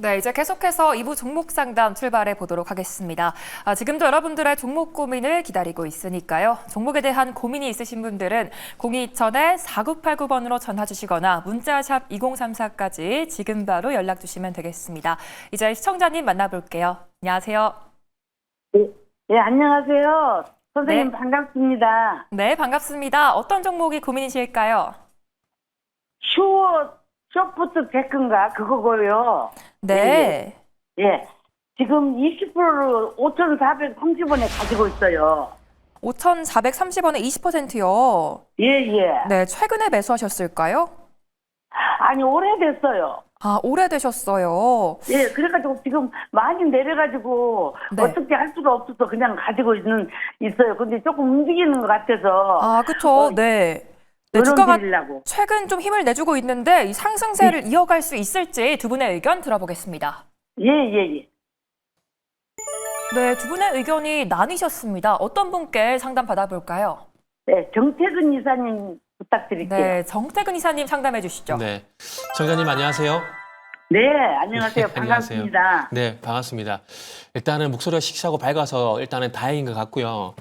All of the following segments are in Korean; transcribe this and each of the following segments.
네, 이제 계속해서 2부 종목 상담 출발해 보도록 하겠습니다. 지금도 여러분들의 종목 고민을 기다리고 있으니까요. 종목에 대한 고민이 있으신 분들은 027-4989번으로 전화 주시거나 문자샵 2034까지 지금 바로 연락 주시면 되겠습니다. 이제 시청자님 만나볼게요. 안녕하세요. 네, 안녕하세요. 선생님 네. 반갑습니다. 네, 반갑습니다. 어떤 종목이 고민이실까요? 쇼프트 테크인가 그거고요. 네. 예. 지금 20%를 5,430원에 가지고 있어요. 5,430원에 20%요. 예, 예. 네, 최근에 매수하셨을까요? 아니, 오래됐어요. 오래되셨어요. 예, 그래가지고 지금 많이 내려가지고 네. 어떻게 할 수가 없어서 그냥 가지고 있어요. 근데 조금 움직이는 것 같아서. 그쵸. 네. 네, 주가가 드리려고. 최근 좀 힘을 내주고 있는데 이 상승세를 이어갈 수 있을지 두 분의 의견 들어보겠습니다. 예, 예, 예. 네, 두 분의 의견이 나뉘셨습니다. 어떤 분께 상담 받아볼까요? 네, 정태근 이사님 부탁드릴게요. 네, 정태근 이사님 상담해 주시죠. 네, 청자님 안녕하세요. 네, 안녕하세요. 네, 반갑습니다. 네, 반갑습니다. 일단은 목소리가 씩씩하고 밝아서 일단은 다행인 것 같고요.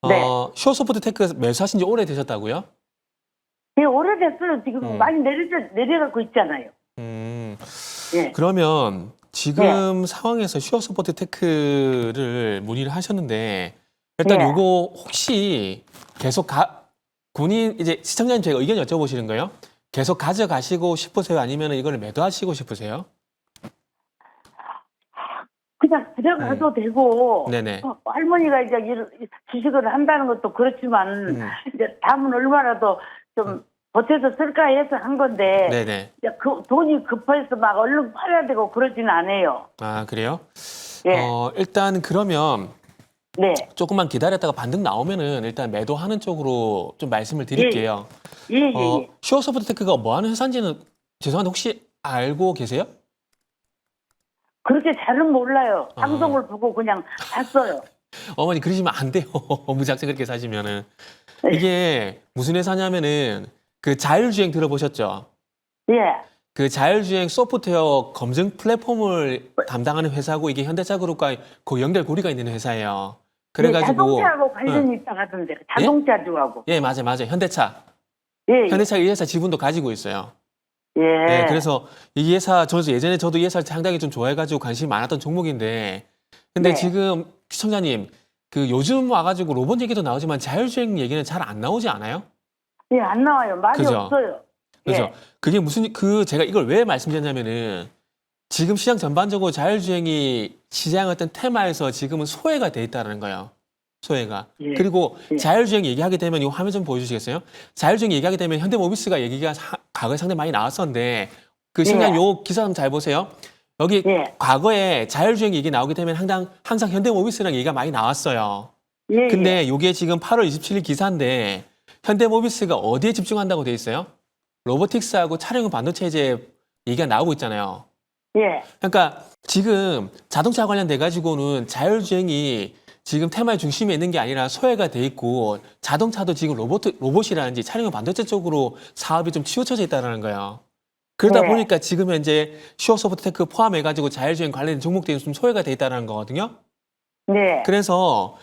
네. 쇼소프트 테크 매수하신 지 오래되셨다고요? 예, 오래됐어요. 지금 많이 내려가고 있잖아요. 예. 그러면 지금 상황에서 쇼소프트 테크를 문의를 하셨는데 일단 네. 요거 혹시 계속 군인 이제 시청자님 제가 의견 여쭤보시는 거예요? 계속 가져가시고 싶으세요? 아니면 이걸 매도하시고 싶으세요? 그냥 가져가도 되고, 네네. 할머니가 이제 주식을 한다는 것도 그렇지만, 이제 다음은 얼마라도 좀 보태서 쓸까 해서 한 건데, 네네. 이제 그 돈이 급해서 막 얼른 팔아야 되고 그러진 않아요. 아, 그래요? 예. 일단 그러면 네. 조금만 기다렸다가 반등 나오면은 일단 매도하는 쪽으로 좀 말씀을 드릴게요. 예, 예, 예. 슈어소프트테크가 뭐 하는 회사인지는 죄송한데 혹시 알고 계세요? 그렇게 잘은 몰라요. 방송을 보고 그냥 봤어요. 어머니 그러시면 안 돼요. 무작정 그렇게 사시면은. 이게 무슨 회사냐면은 그 자율주행 들어보셨죠? 예. 그 자율주행 소프트웨어 검증 플랫폼을 담당하는 회사고 이게 현대차그룹과 그 연결고리가 있는 회사예요. 그래가지고 자동차하고 관련이 있다 하던데, 자동차주하고. 예, 맞아요. 현대차. 예, 예. 현대차 이 회사 지분도 가지고 있어요. 예. 네, 그래서 이 회사 예전에 저도 이 회사를 상당히 좀 좋아해가지고 관심이 많았던 종목인데, 근데 네. 지금 시청자님 그 요즘 와가지고 로봇 얘기도 나오지만 자율주행 얘기는 잘 안 나오지 않아요? 예, 안 나와요. 많이 그죠? 없어요. 그죠? 예. 그게 제가 이걸 왜 말씀드렸냐면은 지금 시장 전반적으로 자율주행이 시장 어떤 테마에서 지금은 소외가 돼 있다는 거예요. 소외가. 예. 그리고 예. 자율주행 얘기하게 되면 이 화면 좀 보여주시겠어요? 자율주행 얘기하게 되면 현대모비스가 얘기가 과거에 상당히 많이 나왔었는데 그 시장 요 기사 한번 잘 보세요. 여기 예. 과거에 자율주행 얘기 나오게 되면 항상 현대모비스랑 얘기가 많이 나왔어요. 예. 근데 이게 지금 8월 27일 기사인데 현대모비스가 어디에 집중한다고 돼 있어요? 로보틱스하고 차량용 반도체제 얘기가 나오고 있잖아요. 예. 그러니까 지금 자동차 관련돼 가지고는 자율주행이 지금 테마의 중심에 있는 게 아니라 소외가 돼 있고 자동차도 지금 로봇이라든지 차량용 반도체 쪽으로 사업이 좀 치우쳐져 있다는 거예요. 그러다 네. 보니까 지금 현재 슈어소프트테크 포함해 가지고 자율주행 관련 종목들이 좀 소외가 돼 있다는 거거든요. 네. 그래서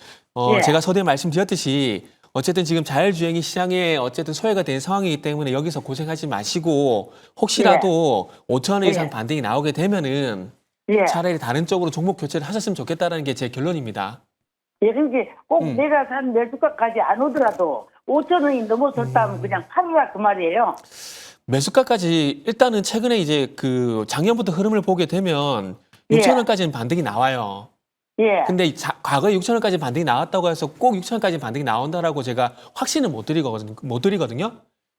예. 제가 서두에 말씀드렸듯이 어쨌든 지금 자율주행이 시장에 어쨌든 소외가 된 상황이기 때문에 여기서 고생하지 마시고 혹시라도 5천 원 이상 예. 반등이 나오게 되면은 예. 차라리 다른 쪽으로 종목 교체를 하셨으면 좋겠다는 게 제 결론입니다. 예, 그러니까 꼭 내가 산 매수가까지 안 오더라도 5천 원이 넘어섰다면 그냥 팔으라 그 말이에요. 매수가까지 일단은 최근에 이제 그 작년부터 흐름을 보게 되면 예. 6천 원까지는 반등이 나와요. 예. 근데 과거에 6천 원까지 반등이 나왔다고 해서 꼭 6천 원까지 반등이 나온다라고 제가 확신은 못 드리거든요.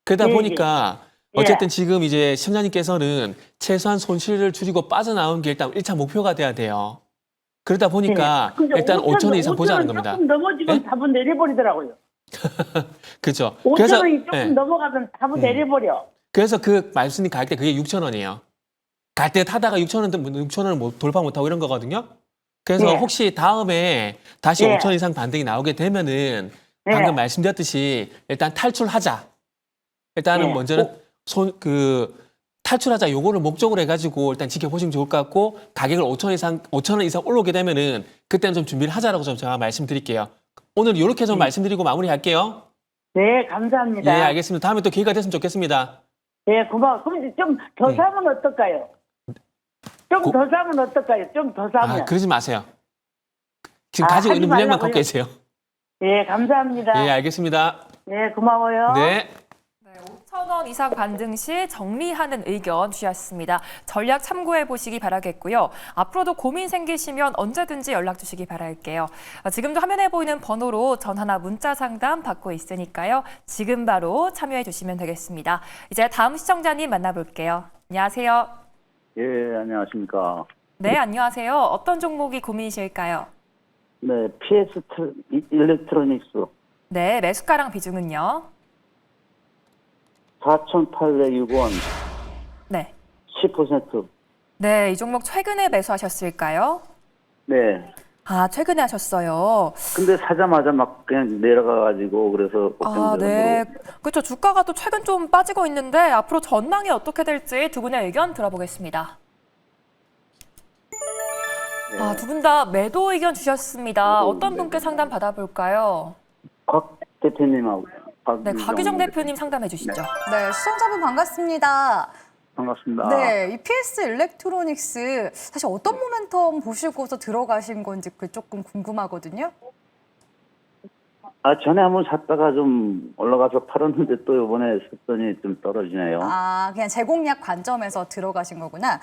그러다 예, 보니까 예. 어쨌든 지금 이제 시청자님께서는 최소한 손실을 줄이고 빠져나온 게 일단 1차 목표가 돼야 돼요. 그러다 보니까 근데 일단 5천 원 이상 보자는 겁니다. 조금 넘어지면 예? 답은 내려버리더라고요. 그렇죠. 5천 원이 조금 예. 넘어가면 답은 내려버려. 그래서 그 말씀이 갈 때 그게 6천 원이에요. 갈 때 타다가 6천 원을 돌파 못하고 이런 거거든요. 그래서 예. 혹시 다음에 다시 예. 5천 원 이상 반등이 나오게 되면은 예. 방금 말씀드렸듯이 일단 탈출하자. 일단은 예. 먼저는 탈출하자 요거를 목적으로 해가지고 일단 지켜보시면 좋을 것 같고 가격을 5천 원 이상 올라오게 되면은 그때는 좀 준비를 하자라고 좀 제가 말씀드릴게요. 오늘 이렇게 좀 말씀드리고 마무리할게요. 네, 감사합니다. 예, 알겠습니다. 다음에 또 기회가 됐으면 좋겠습니다. 네, 고마워. 그럼 좀 더 사면 어떨까요? 좀 더 사면 어떨까요? 좀 더 사면. 그러지 마세요. 지금 가지고 하지 있는 물량만 말라고요? 갖고 계세요. 네, 감사합니다. 예, 알겠습니다. 네, 고마워요. 네. 5,000원 이상 반등 시 정리하는 의견 주셨습니다. 전략 참고해 보시기 바라겠고요. 앞으로도 고민 생기시면 언제든지 연락 주시기 바랄게요. 지금도 화면에 보이는 번호로 전화나 문자 상담 받고 있으니까요. 지금 바로 참여해 주시면 되겠습니다. 이제 다음 시청자님 만나볼게요. 안녕하세요. 예, 안녕하십니까. 네, 안녕하세요. 어떤 종목이 고민이실까요? 네, PS 일렉트로닉스 네, 매수가랑 비중은요? 4,806원, 네. 10%. 네, 이 종목 최근에 매수하셨을까요? 네. 아, 최근에 하셨어요. 근데 사자마자 막 그냥 내려가가지고 그래서 아, 걱정되는 네. 그렇죠. 주가가 또 최근 좀 빠지고 있는데 앞으로 전망이 어떻게 될지 두 분의 의견 들어보겠습니다. 네. 아, 두 분 다 매도 의견 주셨습니다. 어떤 분께 상담 받아볼까요? 곽 대표님하고 네, 곽유정 대표님 상담해 주시죠. 네, 시청자분 반갑습니다. 반갑습니다. 네, 이 PS 일렉트로닉스 사실 어떤 모멘텀 보시고서 들어가신 건지 그 조금 궁금하거든요. 전에 한번 샀다가 좀 올라가서 팔았는데 또 이번에 샀더니 좀 떨어지네요. 아, 그냥 제공약 관점에서 들어가신 거구나.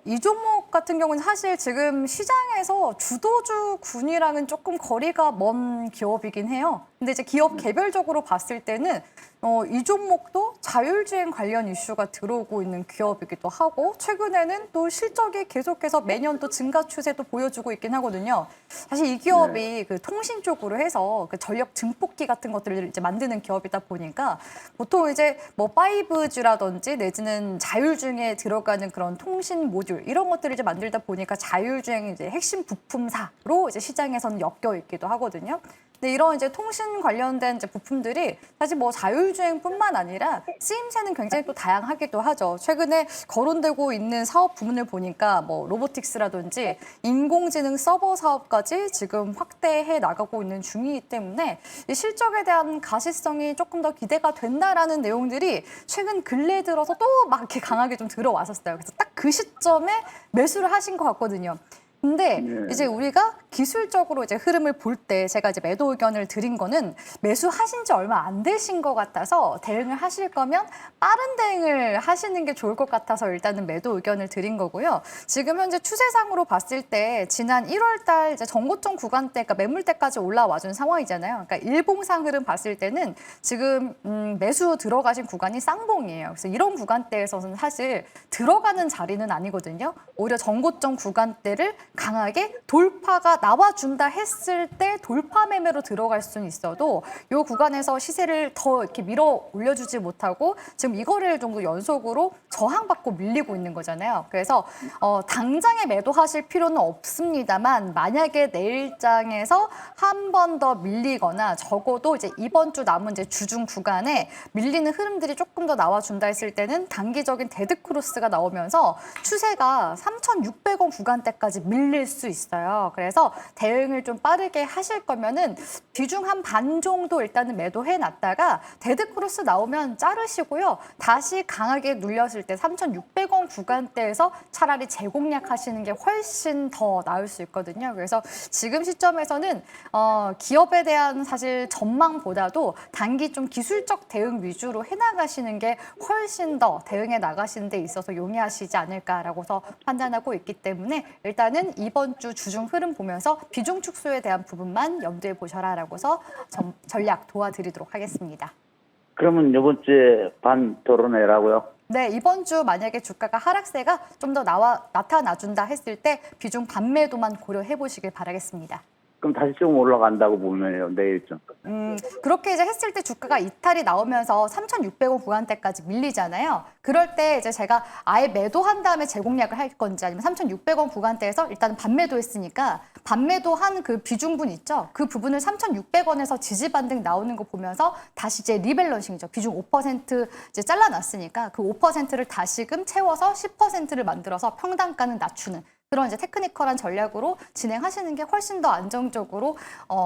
이 종목 같은 경우는 사실 지금 시장에서 주도주 군이랑은 조금 거리가 먼 기업이긴 해요. 근데 이제 기업 개별적으로 봤을 때는 이 종목도 자율주행 관련 이슈가 들어오고 있는 기업이기도 하고 최근에는 또 실적이 계속해서 매년 또 증가 추세도 보여주고 있긴 하거든요. 사실 이 기업이 그 통신 쪽으로 해서 그 전력 증폭기 같은 것들을 이제 만드는 기업이다 보니까 보통 이제 뭐 5G라든지 내지는 자율주행에 들어가는 그런 통신 모듈 이런 것들을 이제 만들다 보니까 자율주행 이제 핵심 부품사로 이제 시장에서는 엮여 있기도 하거든요. 근데 이런 이제 통신 관련된 이제 부품들이 사실 뭐 자율주행뿐만 아니라 쓰임새는 굉장히 또 다양하기도 하죠. 최근에 거론되고 있는 사업 부문을 보니까 뭐 로보틱스라든지 인공지능 서버 사업까지 지금 확대해 나가고 있는 중이기 때문에 이 실적에 대한 가시성이 조금 더 기대가 된다라는 내용들이 최근 근래 들어서 또 막 이렇게 강하게 좀 들어왔었어요. 그래서 딱 그 시점에 매수를 하신 것 같거든요. 근데 이제 우리가 기술적으로 이제 흐름을 볼 때 제가 이제 매도 의견을 드린 거는 매수하신 지 얼마 안 되신 것 같아서 대응을 하실 거면 빠른 대응을 하시는 게 좋을 것 같아서 일단은 매도 의견을 드린 거고요. 지금 현재 추세상으로 봤을 때 지난 1월 달 이제 전고점 구간대, 그러니까 매물대까지 올라와 준 상황이잖아요. 그러니까 일봉상 흐름 봤을 때는 지금 매수 들어가신 구간이 쌍봉이에요. 그래서 이런 구간대에서는 사실 들어가는 자리는 아니거든요. 오히려 전고점 구간대를 강하게 돌파가 나와준다 했을 때 돌파 매매로 들어갈 수는 있어도 이 구간에서 시세를 더 이렇게 밀어 올려주지 못하고 지금 이거를 정도 연속으로 저항받고 밀리고 있는 거잖아요. 그래서 당장에 매도하실 필요는 없습니다만 만약에 내일장에서 한 번 더 밀리거나 적어도 이제 이번 주 남은 이제 주중 구간에 밀리는 흐름들이 조금 더 나와준다 했을 때는 단기적인 데드크로스가 나오면서 추세가 3,600원 구간대까지 밀릴 수 있어요. 그래서 대응을 좀 빠르게 하실 거면은 비중 한 반 정도 일단은 매도해 놨다가 데드크로스 나오면 자르시고요. 다시 강하게 눌렸을 때 3,600원 구간대에서 차라리 재공략 하시는 게 훨씬 더 나을 수 있거든요. 그래서 지금 시점에서는 기업에 대한 사실 전망보다도 단기 좀 기술적 대응 위주로 해나가시는 게 훨씬 더 대응해 나가시는 데 있어서 용이하시지 않을까라고서 판단하고 있기 때문에 일단은 이번 주 주중 흐름 보면서 비중 축소에 대한 부분만 염두에 보셔라라고서 전략 도와드리도록 하겠습니다. 그러면 이번 주에 반 덜어내라고요? 네, 이번 주 만약에 주가가 하락세가 좀 더 나타나준다 했을 때 비중 반매도만 고려해 보시길 바라겠습니다. 그럼 다시 좀 올라간다고 보면요, 내일 좀. 그렇게 이제 했을 때 주가가 이탈이 나오면서 3,600원 구간대까지 밀리잖아요. 그럴 때 이제 제가 아예 매도한 다음에 재공략을 할 건지 아니면 3,600원 구간대에서 일단은 반매도 했으니까 반매도한 그 비중분 있죠. 그 부분을 3,600원에서 지지 반등 나오는 거 보면서 다시 이제 리밸런싱이죠. 비중 5% 이제 잘라놨으니까 그 5%를 다시금 채워서 10%를 만들어서 평단가는 낮추는 그런 이제 테크니컬한 전략으로 진행하시는 게 훨씬 더 안정적으로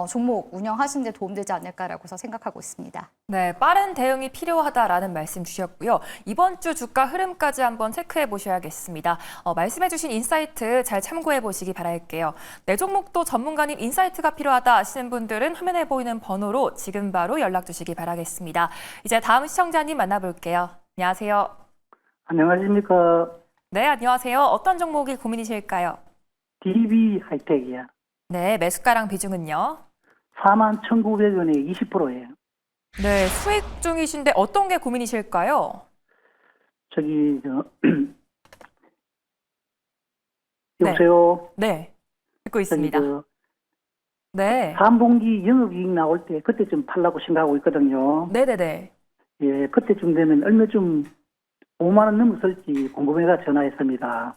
종목 운영하시는 데 도움되지 않을까라고 해서 생각하고 있습니다. 네, 빠른 대응이 필요하다라는 말씀 주셨고요. 이번 주 주가 흐름까지 한번 체크해 보셔야겠습니다. 말씀해 주신 인사이트 잘 참고해 보시기 바랄게요. 내 종목도 전문가님 인사이트가 필요하다 하시는 분들은 화면에 보이는 번호로 지금 바로 연락 주시기 바라겠습니다. 이제 다음 시청자님 만나볼게요. 안녕하세요. 안녕하십니까. 네, 안녕하세요. 어떤 종목이 고민이실까요? DB 하이텍이야. 네, 매수가랑 비중은요? 41,900원에 20%예요. 네, 수익 중이신데 어떤 게 고민이실까요? 저기 여보세요. 네, 듣고 저기 있습니다. 네, 3분기 영업이익 나올 때 그때쯤 팔라고 생각하고 있거든요. 네네네. 예, 그때쯤 되면 얼마쯤 5만 원 넘었을지 궁금해가 전화했습니다.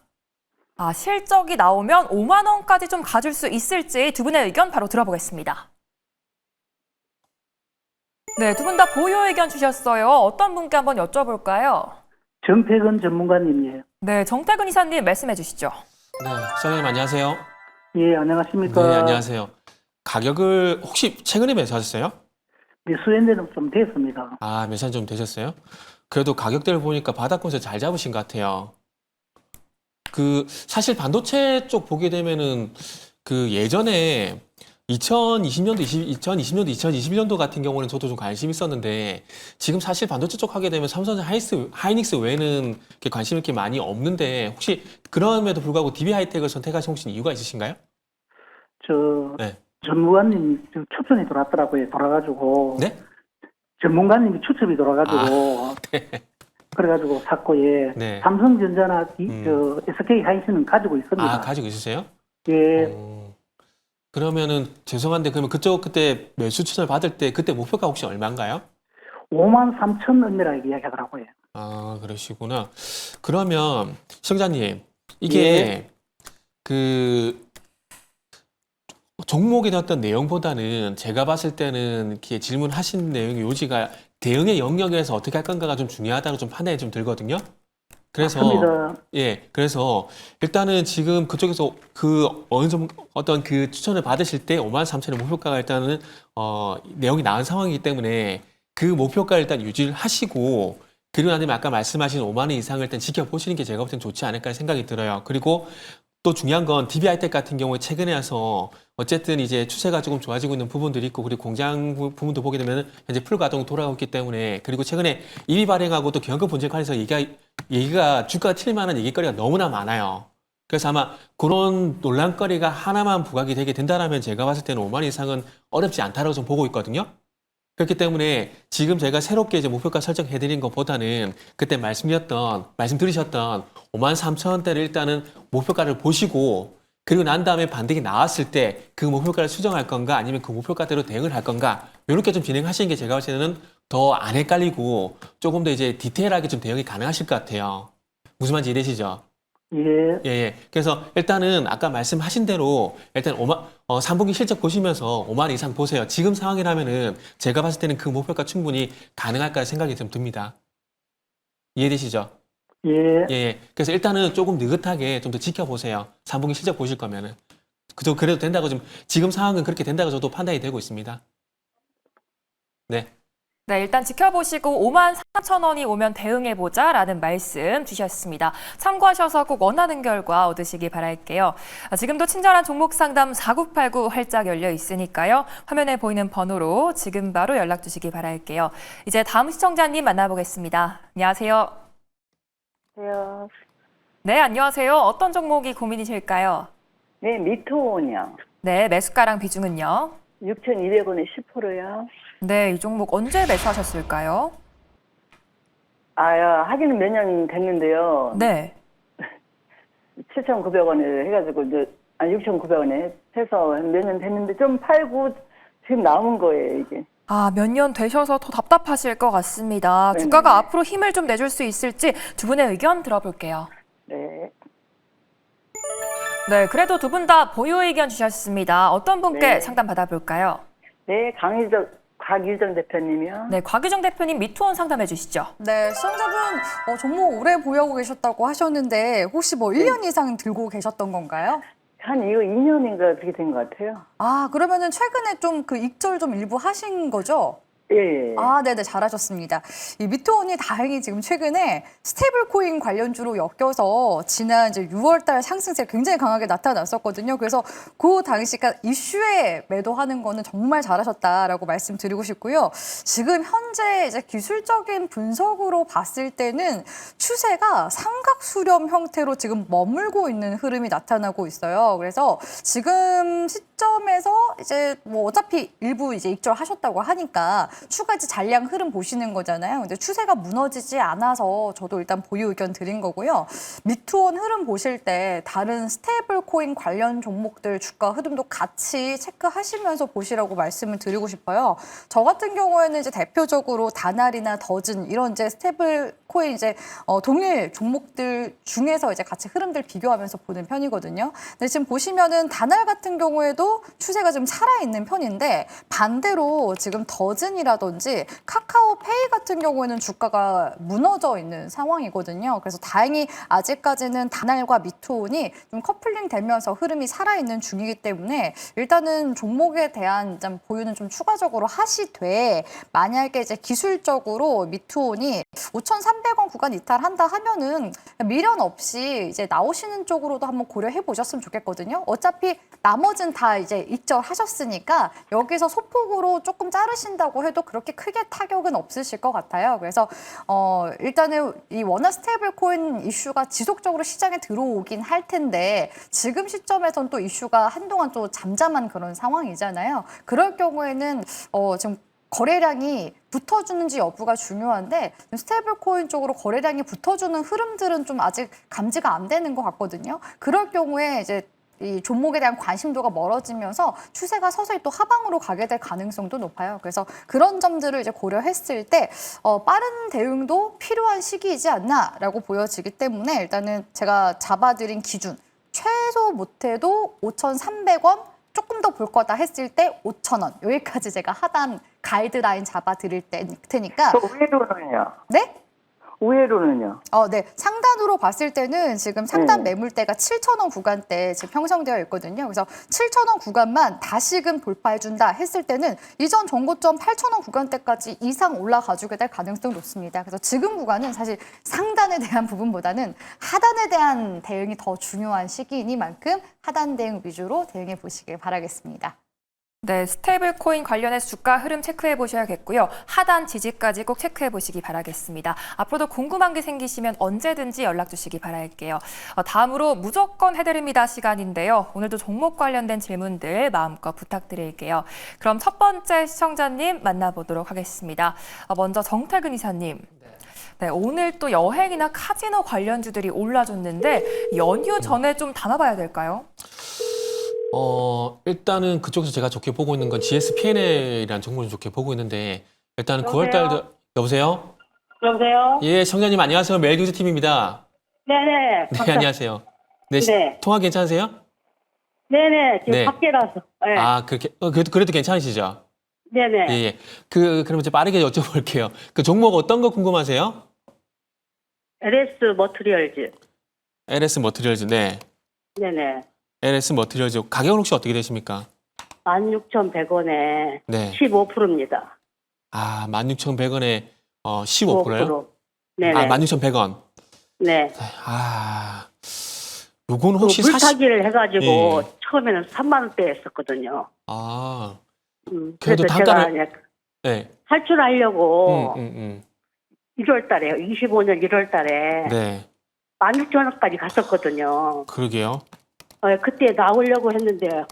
아, 실적이 나오면 5만 원까지 좀 가줄 수 있을지 두 분의 의견 바로 들어보겠습니다. 네, 두 분 다 보유 의견 주셨어요. 어떤 분께 한번 여쭤볼까요? 정태근 전문가님이에요. 네, 정태근 이사님 말씀해 주시죠. 네, 사장님 안녕하세요. 예, 안녕하십니까. 네, 안녕하세요. 가격을 혹시 최근에 매수하셨어요? 매수한 데는 좀 됐습니다. 아, 매수한 좀 되셨어요? 그래도 가격대를 보니까 바닥권에서 잘 잡으신 것 같아요. 사실 반도체 쪽 보게 되면은 예전에 2020년도, 2021년도 같은 경우는 저도 좀 관심 있었는데 지금 사실 반도체 쪽 하게 되면 삼성전자 하이닉스 외에는 이렇게 관심 있게 많이 없는데 혹시 그럼에도 불구하고 DB 하이텍을 선택하신 혹시 이유가 있으신가요? 네. 전문가님 추천이 돌았더라고요. 돌아가지고. 네? 전문가님이 추첨이 돌아가지고. 네. 그래가지고 샀고, 예. 네. 삼성전자나 SK 하이닉스는 가지고 있습니다. 아, 가지고 있으세요? 예. 그러면은 죄송한데 그러면 그때 매수 추천을 받을 때 그때 목표가 혹시 얼마인가요? 53,000 얼마라 이야기하더라고요. 아, 그러시구나. 그러면 시청자님 이게 종목의 어떤 내용보다는 제가 봤을 때는 이렇게 질문하신 내용의 요지가 대응의 영역에서 어떻게 할 건가가 좀 중요하다고 좀 판단이 좀 들거든요. 그래서 맞습니다. 그래서 일단은 지금 그쪽에서 어느 정도 어떤 추천을 받으실 때 53,000의 목표가가 일단은 내용이 나온 상황이기 때문에 그 목표가를 일단 유지를 하시고 그리고 나면 아까 말씀하신 5만 원 이상을 일단 지켜보시는 게 제가 볼 땐 좋지 않을까 생각이 들어요. 그리고 또 중요한 건 DB 하이텍 같은 경우에 최근에 와서 어쨌든 이제 추세가 조금 좋아지고 있는 부분들이 있고 그리고 공장 부분도 보게 되면 현재 풀 가동 돌아가고 있기 때문에 그리고 최근에 EV 발행하고 또 경영 분쟁 관해서 얘기가 주가가 튈 만한 얘기거리가 너무나 많아요. 그래서 아마 그런 논란거리가 하나만 부각이 되게 된다라면 제가 봤을 때는 5만 원 이상은 어렵지 않다라고 좀 보고 있거든요. 그렇기 때문에 지금 제가 새롭게 이제 목표가 설정해드린 것보다는 그때 말씀드리셨던 53,000원대를 일단은 목표가를 보시고 그리고 난 다음에 반등이 나왔을 때 그 목표가를 수정할 건가 아니면 그 목표가대로 대응을 할 건가 이렇게 좀 진행하시는 게 제가 볼 때는 더 안 헷갈리고 조금 더 이제 디테일하게 좀 대응이 가능하실 것 같아요. 무슨 말인지 이해되시죠? 예. 그래서 일단은 아까 말씀하신 대로 일단 3분기 실적 보시면서 5만 원 이상 보세요. 지금 상황이라면은 제가 봤을 때는 그 목표가 충분히 가능할까 생각이 좀 듭니다. 이해되시죠? 예. 그래서 일단은 조금 느긋하게 좀 더 지켜보세요. 3분기 실적 보실 거면은. 그래도 된다고 지금 상황은 그렇게 된다고 저도 판단이 되고 있습니다. 네. 네, 일단 지켜보시고 53,000원이 오면 대응해보자라는 말씀 주셨습니다. 참고하셔서 꼭 원하는 결과 얻으시기 바랄게요. 지금도 친절한 종목 상담 4989 활짝 열려 있으니까요. 화면에 보이는 번호로 지금 바로 연락 주시기 바랄게요. 이제 다음 시청자님 만나보겠습니다. 안녕하세요. 네, 안녕하세요. 어떤 종목이 고민이실까요? 네, 미토온이요. 네, 매수가랑 비중은요? 6,200원에 10%요. 네, 이 종목 언제 매수하셨을까요? 하기는 몇 년 됐는데요. 네. 7,900원에 해가지고 이제 아, 6,900원에 해서 몇 년 됐는데 좀 팔고 지금 남은 거예요, 이게. 아, 몇 년 되셔서 더 답답하실 것 같습니다. 네네. 주가가 앞으로 힘을 좀 내줄 수 있을지 두 분의 의견 들어볼게요. 네. 네, 그래도 두 분 다 보유 의견 주셨습니다. 어떤 분께 네. 상담 받아볼까요? 네, 곽유정 대표님이요. 네, 곽유정 대표님 미투원 상담해 주시죠. 네, 시청자분 종목 오래 보유하고 계셨다고 하셨는데 혹시 뭐 1년 이상 들고 계셨던 건가요? 한 이거 2년인가 어떻게 된 것 같아요. 아, 그러면은 최근에 좀 그 익절 좀 일부 하신 거죠? 예, 예. 아, 네네, 잘하셨습니다. 이 미투원이 다행히 지금 최근에 스테이블 코인 관련주로 엮여서 지난 이제 6월달 상승세 굉장히 강하게 나타났었거든요. 그래서 그 당시가 이슈에 매도하는 거는 정말 잘하셨다라고 말씀드리고 싶고요. 지금 현재 이제 기술적인 분석으로 봤을 때는 추세가 삼각 수렴 형태로 지금 머물고 있는 흐름이 나타나고 있어요. 그래서 지금 시점에서 이제 뭐 어차피 일부 이제 익절하셨다고 하니까 추가 이제 잔량 흐름 보시는 거잖아요. 근데 추세가 무너지지 않아서 저도 일단 보유 의견 드린 거고요. 미투원 흐름 보실 때 다른 스테이블 코인 관련 종목들 주가 흐름도 같이 체크하시면서 보시라고 말씀을 드리고 싶어요. 저 같은 경우에는 이제 대표적으로 다날이나 더즌 이런 이제 스테이블 코인 이제 동일 종목들 중에서 이제 같이 흐름들 비교하면서 보는 편이거든요. 근데 지금 보시면은 다날 같은 경우에도 추세가 좀 살아있는 편인데 반대로 지금 더즌이라든지 카카오페이 같은 경우에는 주가가 무너져 있는 상황이거든요. 그래서 다행히 아직까지는 다날과 미투온이 좀 커플링 되면서 흐름이 살아있는 중이기 때문에 일단은 종목에 대한 좀 보유는 좀 추가적으로 하시되 만약에 이제 기술적으로 미투온이 5,300원 구간 이탈한다 하면은 미련 없이 이제 나오시는 쪽으로도 한번 고려해 보셨으면 좋겠거든요. 어차피 나머지는 다 이제 익절하셨으니까 여기서 소폭으로 조금 자르신다고 해도 그렇게 크게 타격은 없으실 것 같아요. 그래서 일단은 이 워낙 스테이블 코인 이슈가 지속적으로 시장에 들어오긴 할 텐데 지금 시점에선 또 이슈가 한동안 또 잠잠한 그런 상황이잖아요. 그럴 경우에는 지금 거래량이 붙어주는지 여부가 중요한데 스테이블 코인 쪽으로 거래량이 붙어주는 흐름들은 좀 아직 감지가 안 되는 것 같거든요. 그럴 경우에 이제 이 종목에 대한 관심도가 멀어지면서 추세가 서서히 또 하방으로 가게 될 가능성도 높아요. 그래서 그런 점들을 이제 고려했을 때 빠른 대응도 필요한 시기이지 않나라고 보여지기 때문에 일단은 제가 잡아드린 기준 최소 못해도 5,300원 조금 더 볼 거다 했을 때 5,000원 여기까지 제가 하단 가이드라인 잡아드릴 테니까 그 우회로는요? 네? 우회로는요? 네. 상단으로 봤을 때는 지금 상단 매물대가 7,000원 구간대 지금 형성되어 있거든요. 그래서 7,000원 구간만 다시금 돌파해준다 했을 때는 이전 전고점 8,000원 구간대까지 이상 올라가주게 될 가능성이 높습니다. 그래서 지금 구간은 사실 상단에 대한 부분보다는 하단에 대한 대응이 더 중요한 시기이니만큼 하단 대응 위주로 대응해 보시길 바라겠습니다. 네, 스테이블 코인 관련해서 주가 흐름 체크해 보셔야겠고요. 하단 지지까지 꼭 체크해 보시기 바라겠습니다. 앞으로도 궁금한 게 생기시면 언제든지 연락 주시기 바랄게요. 다음으로 무조건 해드립니다 시간인데요. 오늘도 종목 관련된 질문들 마음껏 부탁드릴게요. 그럼 첫 번째 시청자님 만나보도록 하겠습니다. 먼저 정태근 이사님. 네, 오늘 또 여행이나 카지노 관련주들이 올라줬는데 연휴 전에 좀 담아봐야 될까요? 일단은 그쪽에서 제가 좋게 보고 있는 건 GSPNL이라는 종목을 좋게 보고 있는데 일단은 여보세요? 9월달도 여보세요? 여보세요? 예, 청자님 안녕하세요. 매일경제팀입니다. 네네. 네, 안녕하세요. 네, 네. 통화 괜찮으세요? 네네. 지금 네. 밖에라서. 네. 아, 그렇게 그래도 괜찮으시죠? 네네. 예, 예. 그럼 이제 빠르게 여쭤볼게요. 그 종목 어떤 거 궁금하세요? LS 머트리얼즈. LS 머티리얼즈, 네. 네네. LS 머티리얼즈 가격은 혹시 어떻게 되십니까? 16,100원에 네. 15%입니다. 아, 16,100원에 15%요? 네네. 아, 16,100원. 네. 아, 요건 그 혹시 물타기를 해가지고 예. 처음에는 3만 원대 했었거든요. 아, 그래서 그래도 제가 단가를 그냥 네. 탈출하려고 1월 달에 25년 1월 달에 네. 16,000원까지 갔었거든요. 그러게요. 그때 나오려고 했는데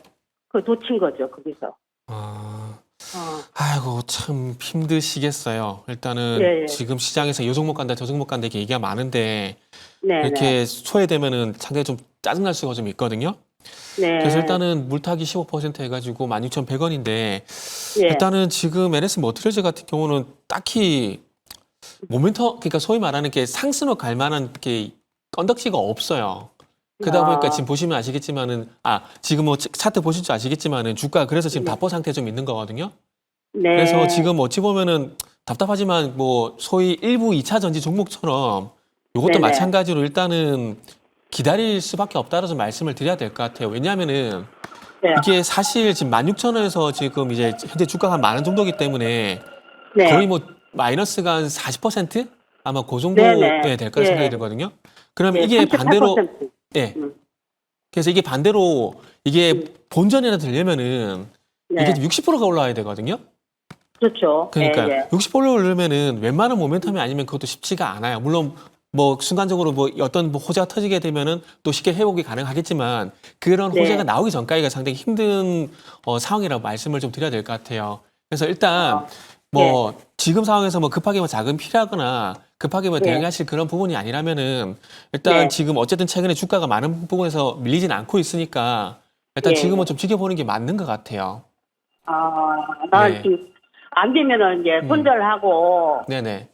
그 놓친 거죠, 거기서. 아이고 참 힘드시겠어요. 일단은 예, 예. 지금 시장에서 요 종목 간다 저 종목 간다 이렇게 얘기가 많은데 네, 이렇게 소외되면은 상당히 좀 짜증날 수가 좀 있거든요. 네. 그래서 일단은 물타기 15% 해가지고 16,100원인데 예. 일단은 지금 LS 머티리얼즈 같은 경우는 딱히 모멘텀, 그러니까 소위 말하는 게 상승으로 갈 만한 게 건덕지가 없어요. 그러다 보니까 지금 보시면 아시겠지만은 지금 뭐 차트 보실 줄 아시겠지만은 주가 그래서 지금 답보 상태 좀 있는 거거든요. 네. 그래서 지금 어찌 보면은 답답하지만 뭐 소위 1부 2차 전지 종목처럼 이것도 네네. 마찬가지로 일단은 기다릴 수밖에 없다라고 좀 말씀을 드려야 될 것 같아요. 왜냐하면은 네. 이게 사실 지금 16,000원에서 지금 이제 현재 주가가 한 10,000원 정도이기 때문에 네. 거의 뭐 마이너스가 한 40% 아마 그 정도 네네. 될 거라 예. 생각이 들거든요. 그러면 네, 이게 38%. 반대로 예. 음. 그래서 이게 반대로 이게 본전이나 되려면은 네. 이게 60%가 올라와야 되거든요. 그렇죠. 그러니까 예, 예. 60%를 올리면은 웬만한 모멘텀이 아니면 그것도 쉽지가 않아요. 물론 뭐 순간적으로 뭐 어떤 뭐 호재가 터지게 되면은 또 쉽게 회복이 가능하겠지만 그런 네. 호재가 나오기 전까지가 상당히 힘든 상황이라고 말씀을 좀 드려야 될 것 같아요. 그래서 일단 뭐 지금 상황에서 뭐 급하게 뭐 자금 필요하거나 급하게 뭐 네. 대응하실 그런 부분이 아니라면은 일단 네. 지금 어쨌든 최근에 주가가 많은 부분에서 밀리진 않고 있으니까 일단 예. 지금은 좀 지켜보는 게 맞는 것 같아요. 난 네. 지금 안 되면은 이제 손절하고 네네.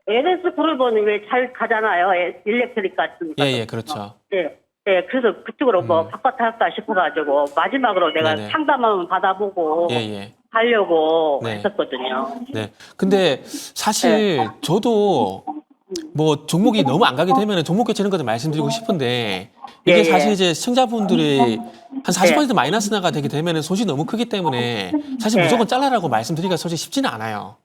LS 그룹은 왜 잘 가잖아요. 일렉트릭 같은 거. 예, 그렇죠. 네. 네, 그래서 그쪽으로 뭐 음. 바꿔탈까 싶어가지고 마지막으로 내가 네네. 상담 한번 받아보고 예. 하려고 네. 했었거든요. 네. 근데 사실 저도 뭐 종목이 너무 안 가게 되면 종목 교체는 것도 말씀드리고 싶은데 이게 예, 사실 예. 이제 시청자분들이 한 40% 마이너스 나가 되게 되면 손실이 너무 크기 때문에 사실 네. 무조건 잘라라고 말씀드리기가 솔직히 쉽지는 않아요.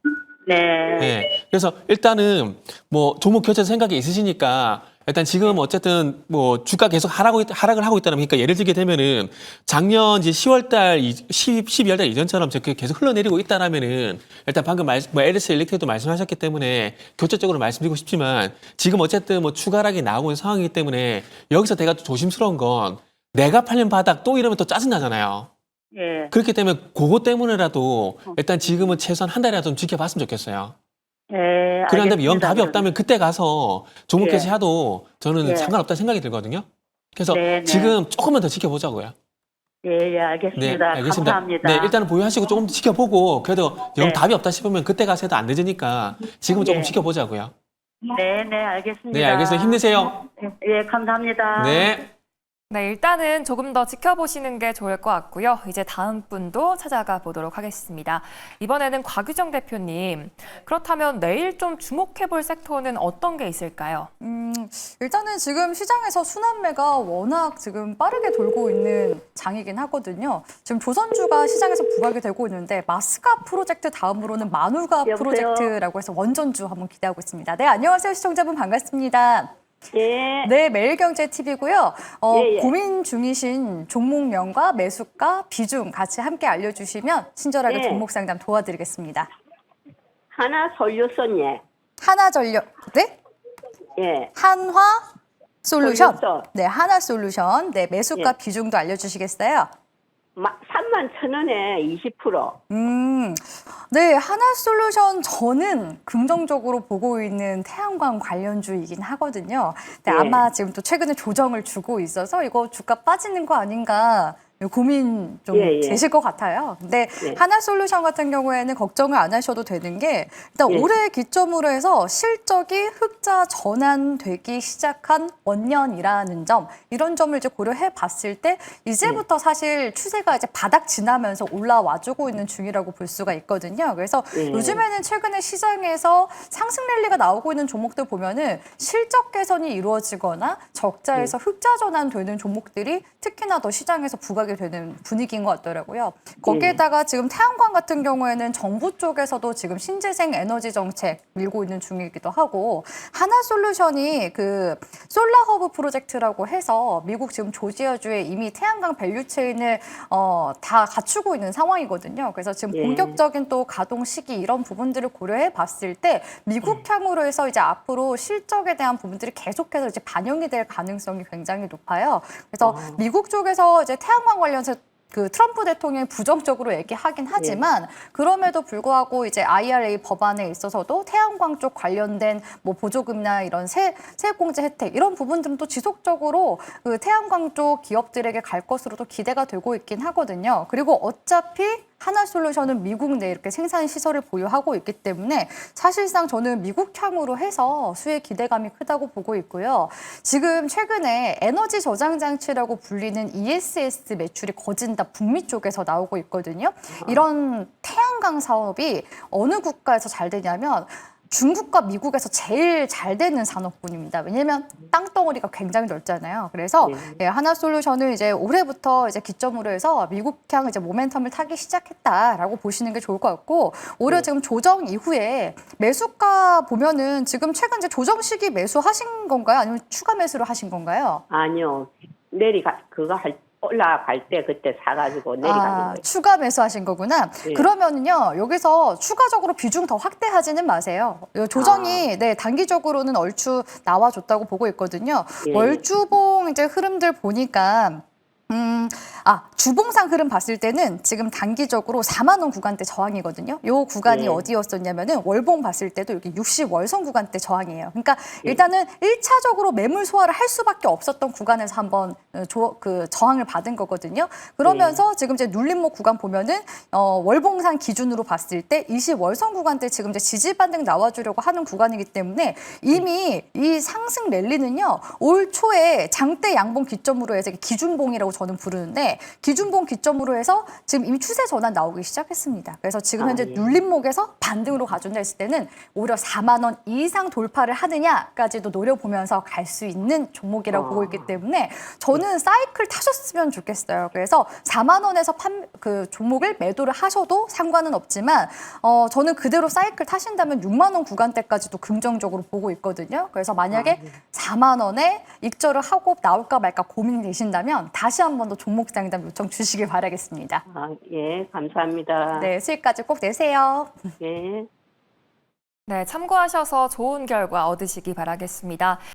네. 네. 그래서 일단은 뭐 종목 교체 생각이 있으시니까 일단 지금 어쨌든 뭐 주가 계속 하락을 하고 있다면 그러니까 예를 들게 되면은 작년 이제 12월 달 이전처럼 저렇게 계속 흘러내리고 있다라면은 일단 방금 뭐 LS 일렉트릭도 말씀하셨기 때문에 교체적으로 말씀드리고 싶지만 지금 어쨌든 뭐 추가락이 나오고 있는 상황이기 때문에 여기서 내가 또 조심스러운 건 내가 팔린 바닥 또 이러면 또 짜증나잖아요. 예. 그렇기 때문에 그것 때문에라도 일단 지금은 최소한 한 달이라도 좀 지켜봤으면 좋겠어요. 예. 그런 다음에 영 알겠습니다. 답이 없다면 그때 가서 종목 예. 개시해도 저는 예. 상관없다 생각이 들거든요. 그래서 네. 지금 조금만 더 지켜보자고요. 예, 알겠습니다. 알겠습니다. 감사합니다. 네, 일단은 보유하시고 조금 더 지켜보고 그래도 영 네. 답이 없다 싶으면 그때 가서 해도 안 늦으니까 지금은 조금 예. 지켜보자고요. 네, 알겠습니다. 네, 알겠습니다. 힘내세요. 예, 감사합니다. 네. 네, 일단은 조금 더 지켜보시는 게 좋을 것 같고요. 이제 다음 분도 찾아가 보도록 하겠습니다. 이번에는 곽유정 대표님, 그렇다면 내일 좀 주목해볼 섹터는 어떤 게 있을까요? 일단은 지금 시장에서 순환매가 워낙 지금 빠르게 돌고 있는 장이긴 하거든요. 지금 조선주가 시장에서 부각이 되고 있는데 마스가 프로젝트 다음으로는 마누가 여보세요? 프로젝트라고 해서 원전주 한번 기대하고 있습니다. 네, 안녕하세요 시청자분 반갑습니다. 예. 네, 매일경제TV고요. 예, 예. 고민 중이신 종목명과 매수가, 비중 같이 함께 알려주시면 친절하게 예. 종목 상담 도와드리겠습니다. 하나 솔루션 예. 하나전력, 네? 예. 한화 솔루션. 솔루션. 네, 하나솔루션. 네, 매수가 예. 비중도 알려주시겠어요? 31,000원에 20%. 네, 하나솔루션 저는 긍정적으로 보고 있는 태양광 관련주이긴 하거든요. 근데 예. 아마 지금 또 최근에 조정을 주고 있어서 이거 주가 빠지는 거 아닌가 고민 좀 예, 예. 되실 것 같아요. 근데 예. 하나솔루션 같은 경우에는 걱정을 안 하셔도 되는 게 일단 예. 올해 기점으로 해서 실적이 흑자 전환되기 시작한 원년이라는 점, 이런 점을 이제 고려해 봤을 때 이제부터 사실 추세가 이제 바닥 지나면서 올라와주고 있는 중이라고 볼 수가 있거든요. 그래서 예. 요즘에는 최근에 시장에서 상승 랠리가 나오고 있는 종목들 보면은 실적 개선이 이루어지거나 적자에서 흑자 전환되는 종목들이 특히나 더 시장에서 부각이 되는 분위기인 것 같더라고요. 거기에다가 지금 태양광 같은 경우에는 정부 쪽에서도 지금 신재생 에너지 정책 밀고 있는 중이기도 하고, 하나솔루션이 그 솔라허브 프로젝트라고 해서 미국 지금 조지아주에 이미 태양광 밸류체인을 다 갖추고 있는 상황이거든요. 그래서 지금 예. 본격적인 또 가동 시기 이런 부분들을 고려해 봤을 때 미국향으로 해서 이제 앞으로 실적에 대한 부분들이 계속해서 이제 반영이 될 가능성이 굉장히 높아요. 그래서 미국 쪽에서 이제 태양광 관련해서 그 트럼프 대통령이 부정적으로 얘기하긴 하지만 그럼에도 불구하고 이제 IRA 법안에 있어서도 태양광 쪽 관련된 뭐 보조금이나 이런 세액공제 혜택 이런 부분들은 또 지속적으로 그 태양광 쪽 기업들에게 갈 것으로도 기대가 되고 있긴 하거든요. 그리고 어차피 하나솔루션은 미국 내 이렇게 생산 시설을 보유하고 있기 때문에 사실상 저는 미국향으로 해서 수혜 기대감이 크다고 보고 있고요. 지금 최근에 에너지 저장 장치라고 불리는 ESS 매출이 거진다 북미 쪽에서 나오고 있거든요. 이런 태양광 사업이 어느 국가에서 잘 되냐면 중국과 미국에서 제일 잘 되는 산업군입니다. 왜냐하면 땅덩어리가 굉장히 넓잖아요. 그래서 하나솔루션은 이제 올해부터 이제 기점으로 해서 미국향 이제 모멘텀을 타기 시작했다라고 보시는 게 좋을 것 같고 오히려 지금 조정 이후에 매수가 보면은 지금 최근 이제 조정 시기 매수하신 건가요? 아니면 추가 매수를 하신 건가요? 아니요. 올라갈 때 그때 사가지고 내려가는 거예요. 추가 매수하신 거구나. 예. 그러면은요, 여기서 추가적으로 비중 더 확대하지는 마세요. 요 조정이 네, 단기적으로는 얼추 나와줬다고 보고 있거든요. 예. 월주봉 이제 흐름들 보니까 주봉상 흐름 봤을 때는 지금 단기적으로 4만 원 구간대 저항이거든요. 요 구간이 예. 어디였었냐면은 월봉 봤을 때도 여기 60월선 구간대 저항이에요. 그러니까 일단은 1차적으로 매물 소화를 할 수밖에 없었던 구간에서 한번 그 저항을 받은 거거든요. 그러면서 지금 이제 눌림목 구간 보면은 월봉상 기준으로 봤을 때 20월선 구간대 지금 이제 지지 반등 나와주려고 하는 구간이기 때문에 이미 이 상승 랠리는요 올 초에 장대 양봉 기점으로 해서 기준봉이라고 저는 부르는데 기준봉 기점으로 해서 지금 이미 추세 전환 나오기 시작했습니다. 그래서 지금 현재 눌림목에서 반등으로 가준다 했을 때는 오히려 4만 원 이상 돌파를 하느냐까지도 노려보면서 갈 수 있는 종목이라고 보고 있기 때문에 저는 사이클 타셨으면 좋겠어요. 그래서 4만 원에서 그 종목을 매도를 하셔도 상관은 없지만 저는 그대로 사이클 타신다면 6만 원 구간대까지도 긍정적으로 보고 있거든요. 그래서 만약에 4만 원에 익절을 하고 나올까 말까 고민되신다면 다시 한 번 더 종목 상담 요청 주시길 바라겠습니다. 예, 감사합니다. 네, 수익까지 꼭 내세요. 예. 네, 참고하셔서 좋은 결과 얻으시기 바라겠습니다.